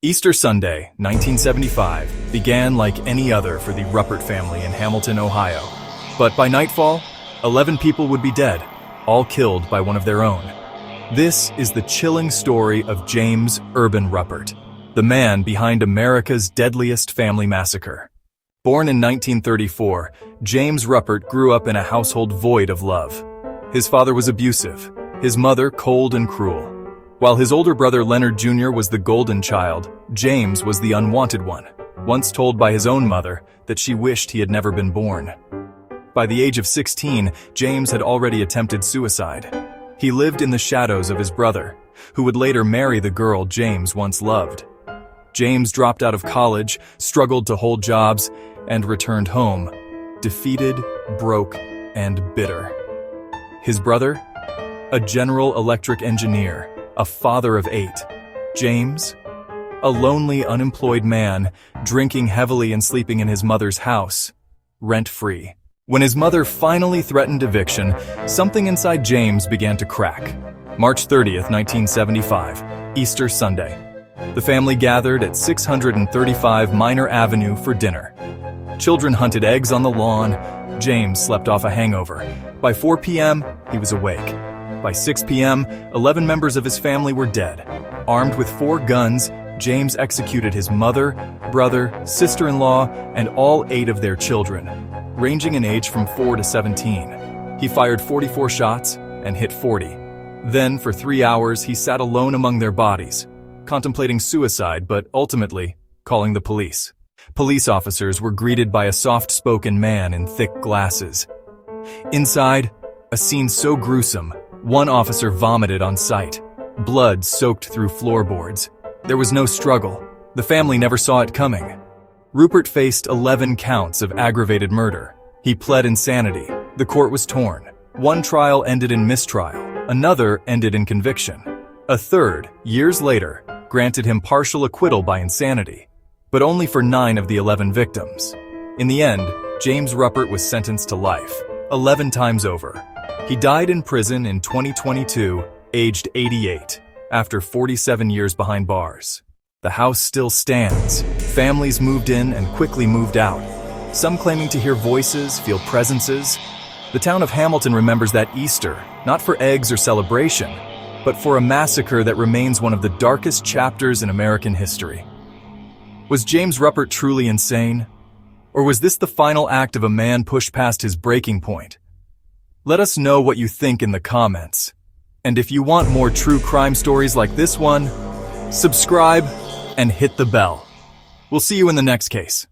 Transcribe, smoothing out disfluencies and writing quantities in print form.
Easter Sunday, 1975, began like any other for the Ruppert family in Hamilton, Ohio. But by nightfall, 11 people would be dead, all killed by one of their own. This is the chilling story of James Urban Ruppert, the man behind America's deadliest family massacre. Born in 1934, James Ruppert grew up in a household void of love. His father was abusive, his mother cold and cruel. While his older brother Leonard Jr. was the golden child, James was the unwanted one, once told by his own mother that she wished he had never been born. By the age of 16, James had already attempted suicide. He lived in the shadows of his brother, who would later marry the girl James once loved. James dropped out of college, struggled to hold jobs, and returned home, defeated, broke, and bitter. His brother? A General Electric engineer, a father of 8. James? A lonely, unemployed man, drinking heavily and sleeping in his mother's house, rent-free. When his mother finally threatened eviction, something inside James began to crack. March 30th, 1975, Easter Sunday. The family gathered at 635 Minor Avenue for dinner. Children hunted eggs on the lawn. James slept off a hangover. By 4 p.m., he was awake. By 6 p.m., 11 members of his family were dead. Armed with 4 guns, James executed his mother, brother, sister-in-law, and all 8 of their children, ranging in age from 4 to 17. He fired 44 shots and hit 40. Then, for 3 hours, he sat alone among their bodies, contemplating suicide but ultimately calling the police. Police officers were greeted by a soft-spoken man in thick glasses. Inside, a scene so gruesome, one officer vomited on sight. Blood soaked through floorboards. There was no struggle. The family never saw it coming. Ruppert faced 11 counts of aggravated murder. He pled insanity. The court was torn. One trial ended in mistrial. Another ended in conviction. A third, years later, granted him partial acquittal by insanity, but only for 9 of the 11 victims. In the end, James Ruppert was sentenced to life, 11 times over. He died in prison in 2022, aged 88, after 47 years behind bars. The house still stands. Families moved in and quickly moved out, some claiming to hear voices, feel presences. The town of Hamilton remembers that Easter, not for eggs or celebration, but for a massacre that remains one of the darkest chapters in American history. Was James Ruppert truly insane? Or was this the final act of a man pushed past his breaking point? Let us know what you think in the comments. And if you want more true crime stories like this one, subscribe and hit the bell. We'll see you in the next case.